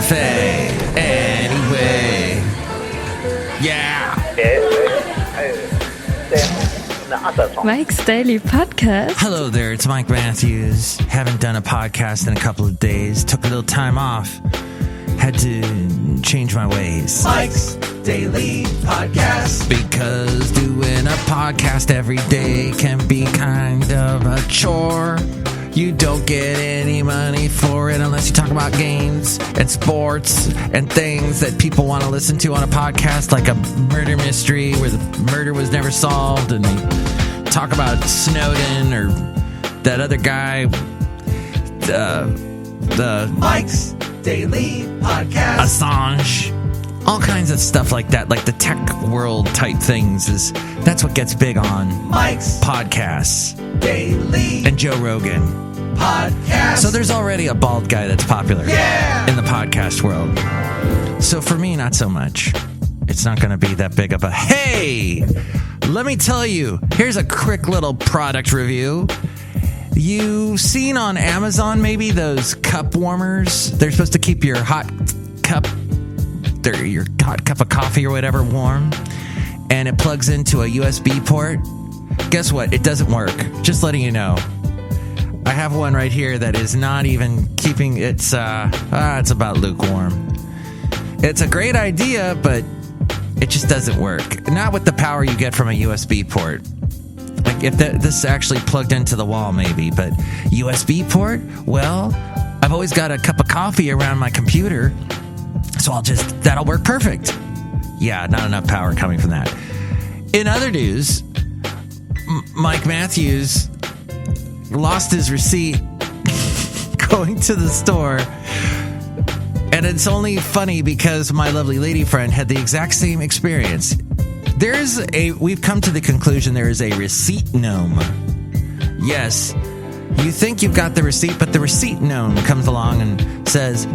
cafe. Anyway. Yeah. Mike's Daily Podcast. Hello there, it's Mike Matthews. Haven't done a podcast in a couple of days. Took a little time off. Had to change my ways. Mike's Daily Podcast. Because doing a podcast every day can be kind of a chore. You don't get any money for it unless you talk about games and sports and things that people want to listen to on a podcast, like a murder mystery where the murder was never solved, and they talk about Snowden or that other guy, the Mike's Daily Podcast. Assange. All kinds of stuff like that, like the tech world type things. That's what gets big on Mike's podcasts. Daily And Joe Rogan. Podcast. So there's already a bald guy that's popular in the podcast world. So for me, not so much. It's not going to be that big of a, hey, let me tell you, here's a quick little product review. You've seen on Amazon maybe those cup warmers? They're supposed to keep your hot cup of coffee or whatever warm, and it plugs into a USB port. Guess what? It doesn't work. Just letting you know. I have one right here that is not even keeping it's about lukewarm. It's a great idea, but it just doesn't work. Not with the power you get from a USB port. Like if this actually plugged into the wall maybe, but USB port? Well, I've always got a cup of coffee around my computer, so that'll work perfect. Yeah, not enough power coming from that. In other news, Mike Matthews lost his receipt going to the store. And it's only funny because my lovely lady friend had the exact same experience. We've come to the conclusion there is a receipt gnome. Yes, you think you've got the receipt, but the receipt gnome comes along and says,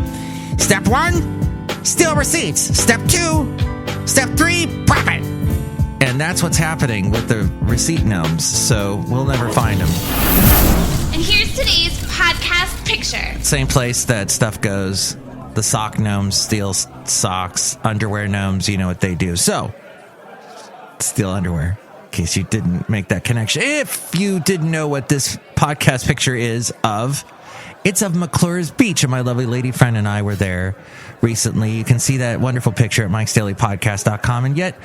Step 1, steal receipts. Step 2, Step 3, profit. And that's what's happening with the receipt gnomes, so we'll never find them. And here's today's podcast picture. Same place that stuff goes. The sock gnomes steal socks. Underwear gnomes, you know what they do. So, steal underwear, in case you didn't make that connection. If you didn't know what this podcast picture is of, it's of McClure's Beach, and my lovely lady friend and I were there recently. You can see that wonderful picture at MikesDailyPodcast.com, and yet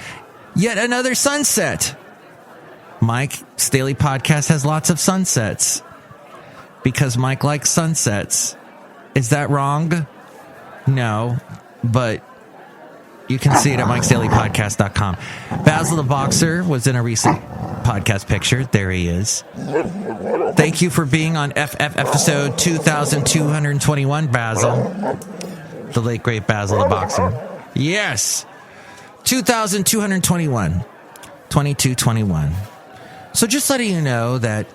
another sunset. Mike's Daily Podcast has lots of sunsets because Mike likes sunsets. Is that wrong? No, but you can see it at MikesDailyPodcast.com. Basil the Boxer was in a recent podcast picture. There he is. Thank you for being on episode 2221, Basil. The late, great Basil the Boxer. Yes. 2221. 2221. So just letting you know that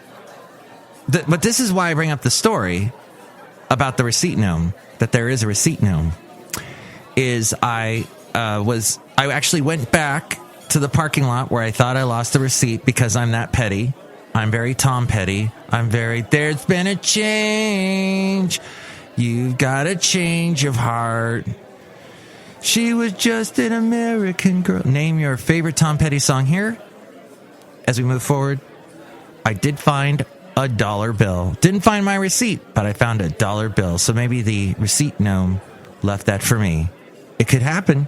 but this is why I bring up the story about the receipt gnome, that there is a receipt gnome, is I actually went back to the parking lot where I thought I lost the receipt because I'm that petty. I'm very Tom Petty. There's been a change. You've got a change of heart. She was just an American girl. Name your favorite Tom Petty song here. As we move forward, I did find a dollar bill. Didn't find my receipt, but I found a dollar bill. So maybe the receipt gnome left that for me. It could happen.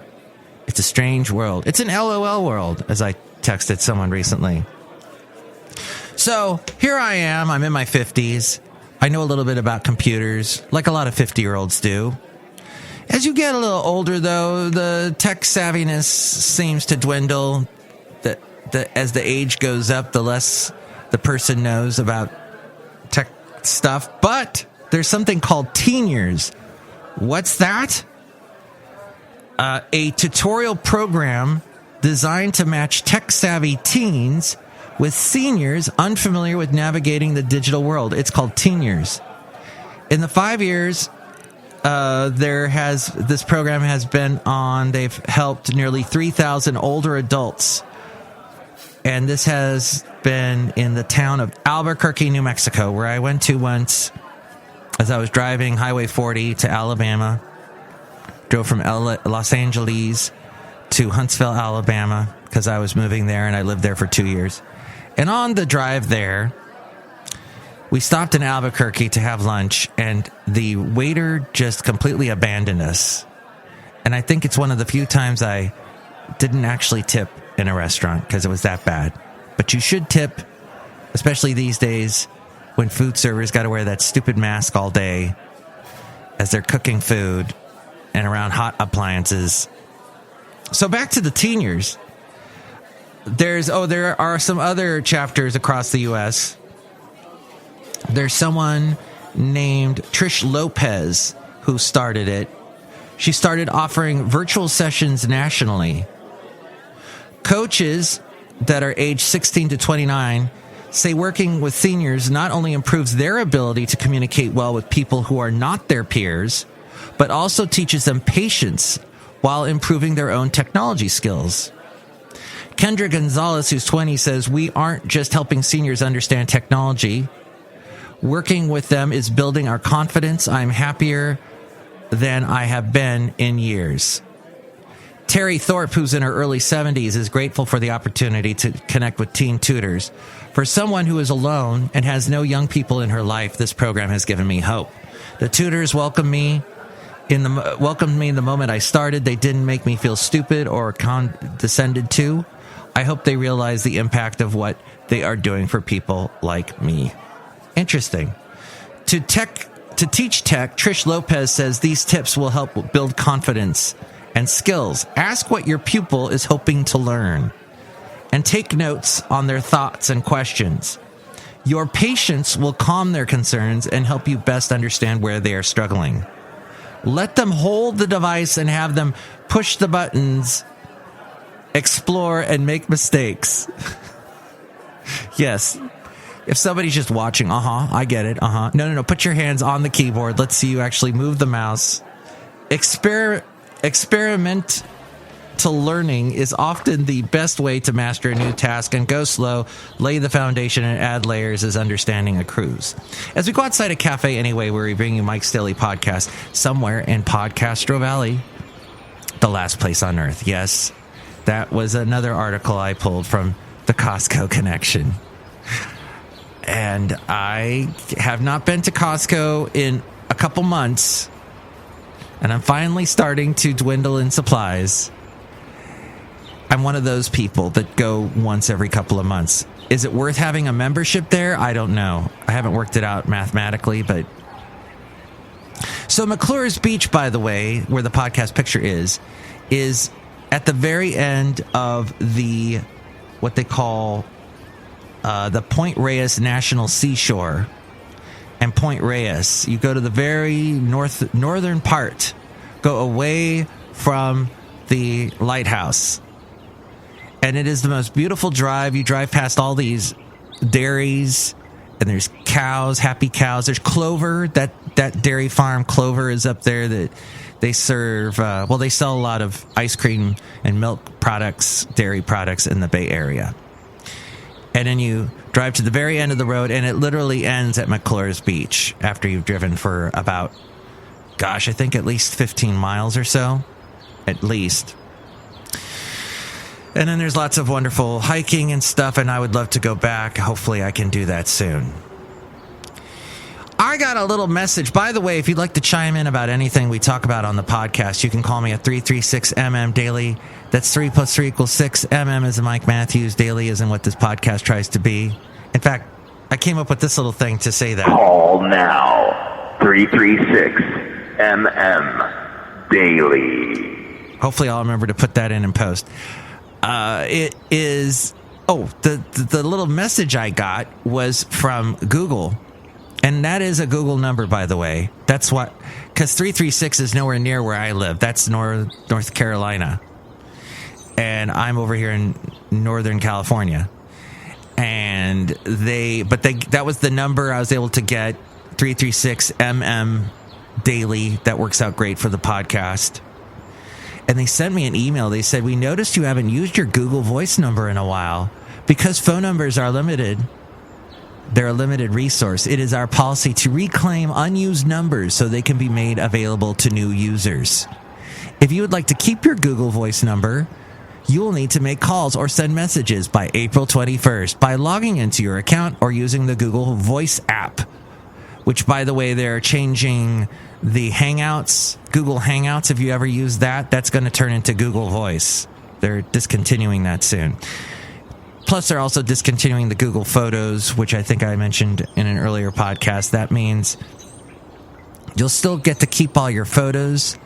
It's a strange world. It's an LOL world, as I texted someone recently. So here I am. I'm in my 50s. I know a little bit about computers, like a lot of 50-year-olds do. As you get a little older, though, the tech savviness seems to dwindle. As the age goes up, the less the person knows about tech stuff. But there's something called teen years. What's that? A tutorial program designed to match tech-savvy teens with seniors unfamiliar with navigating the digital world. It's called Teen Years. In the 5 years this program has been on, they've helped nearly 3,000 older adults. And this has been in the town of Albuquerque, New Mexico, where I went to once as I was driving Highway 40 to Alabama. Drove from Los Angeles to Huntsville, Alabama, because I was moving there and I lived there for 2 years. And on the drive there, we stopped in Albuquerque to have lunch, and the waiter just completely abandoned us. And I think it's one of the few times I didn't actually tip in a restaurant because it was that bad. But you should tip, especially these days when food servers got to wear that stupid mask all day as they're cooking food and around hot appliances. So back to the teen years. There are some other chapters across the U.S. There's someone named Trish Lopez who started it. She started offering virtual sessions nationally. Coaches that are age 16 to 29 say working with seniors not only improves their ability to communicate well with people who are not their peers, but also teaches them patience while improving their own technology skills. Kendra Gonzalez, who's 20, says, "We aren't just helping seniors understand technology. Working with them is building our confidence. I'm happier than I have been in years." Terry Thorpe, who's in her early 70s, is grateful for the opportunity to connect with teen tutors. "For someone who is alone and has no young people in her life, this program has given me hope. The tutors welcomed me the moment I started. They didn't make me feel stupid or condescended to. I hope they realize the impact of what they are doing for people like me." Interesting. To teach tech, Trish Lopez says these tips will help build confidence and skills. Ask what your pupil is hoping to learn and take notes on their thoughts and questions. Your patience will calm their concerns and help you best understand where they are struggling. Let them hold the device and have them push the buttons, explore, and make mistakes. Yes. If somebody's just watching, I get it, No, put your hands on the keyboard. Let's see you actually move the mouse. Experiment to learning is often the best way to master a new task, and go slow, lay the foundation, and add layers as understanding accrues. As we go outside a cafe anyway, where we bring you Mike's Daily Podcast, somewhere in Podcastro Valley, the last place on earth. Yes, that was another article I pulled from the Costco connection. And I have not been to Costco in a couple months, and I'm finally starting to dwindle in supplies. I'm one of those people that go once every couple of months. Is it worth having a membership there? I don't know. I haven't worked it out mathematically, but... So McClure's Beach, by the way, where the podcast picture is at the very end of the, what they call... the Point Reyes National Seashore. And Point Reyes, you go to the very northern part, go away from the lighthouse, and it is the most beautiful drive. You drive past all these dairies, and there's cows, happy cows. There's Clover, that dairy farm. Clover is up there. That they serve, they sell a lot of ice cream and milk products, dairy products in the Bay Area. And then you drive to the very end of the road, and it literally ends at McClure's Beach after you've driven for about, I think at least 15 miles or so. At least. And then there's lots of wonderful hiking and stuff, and I would love to go back. Hopefully I can do that soon. I got a little message. By the way, if you'd like to chime in about anything we talk about on the podcast, you can call me at 336-MM-DAILY. That's 3 plus 3 equals 6. MM is in Mike Matthews. Daily is in what this podcast tries to be. In fact, I came up with this little thing to say that. Call now. 336-MM-DAILY. Hopefully I'll remember to put that in post. It is... the little message I got was from Google. And that is a Google number, by the way. That's what... Because 336 is nowhere near where I live. That's North Carolina. And I'm over here in Northern California. And that was the number I was able to get, 336-MM Daily. That works out great for the podcast. And they sent me an email. They said, "We noticed you haven't used your Google Voice number in a while. Because phone numbers are limited, they're a limited resource. It is our policy to reclaim unused numbers so they can be made available to new users. If you would like to keep your Google Voice number, you will need to make calls or send messages by April 21st by logging into your account or using the Google Voice app, which, by the way, they're changing the Hangouts, Google Hangouts. If you ever use that, that's going to turn into Google Voice. They're discontinuing that soon. Plus, they're also discontinuing the Google Photos, which I think I mentioned in an earlier podcast. That means you'll still get to keep all your photos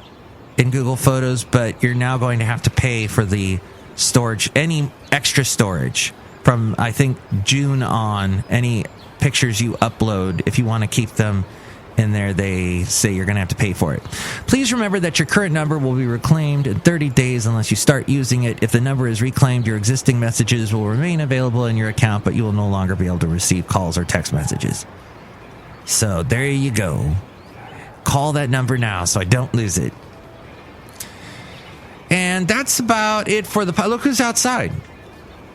in Google Photos, but you're now going to have to pay for the storage, any extra storage from, I think, June on. Any pictures you upload, if you want to keep them in there, they say you're going to have to pay for it. Please remember that your current number will be reclaimed in 30 days unless you start using it. If the number is reclaimed, your existing messages will remain available in your account, but you will no longer be able to receive calls or text messages. So there you go. Call that number now so I don't lose it. And that's about it for the... Look who's outside.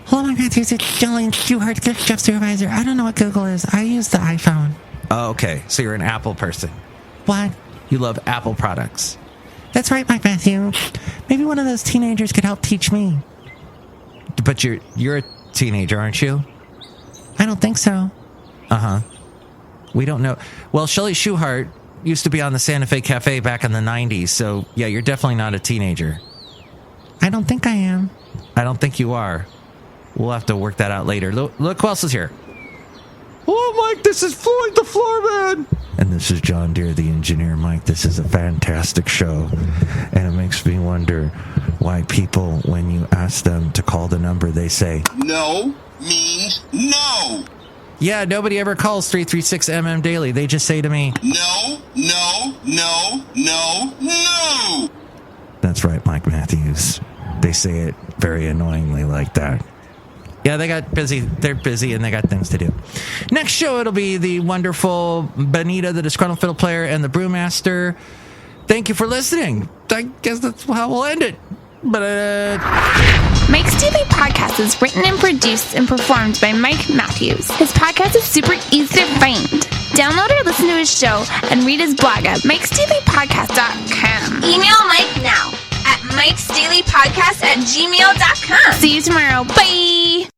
Hello, my Matthews. It's Chely Shoehart, gift shop supervisor. I don't know what Google is. I use the iPhone. Oh, okay. So you're an Apple person. What? You love Apple products. That's right, Mike Matthew. Maybe one of those teenagers could help teach me. But you're a teenager, aren't you? I don't think so. Uh-huh. We don't know. Well, Chely Shoehart used to be on the Santa Fe Cafe back in the 90s, so yeah, you're definitely not a teenager. I don't think I am. I don't think you are. We'll have to work that out later. Look who else is here. Oh, Mike, this is Floyd the Floorman. And this is John Deere, the engineer. Mike, this is a fantastic show. And it makes me wonder why people, when you ask them to call the number, they say, no means no. Yeah, nobody ever calls 336MM Daily. They just say to me, no, no, no, no, no. That's right, Mike Matthews. They say it very annoyingly like that. Yeah, they got busy. They're busy and they got things to do. Next show, it'll be the wonderful Benita, the Disgruntled Fiddle Player, and the Brewmaster. Thank you for listening. I guess that's how we'll end it. Mike's Daily Podcast is written and produced and performed by Mike Matthews. His podcast is super easy to find. Download or listen to his show and read his blog at MikesDailyPodcast.com. Email Mike now at MikesDailyPodcast@gmail.com. See you tomorrow. Bye!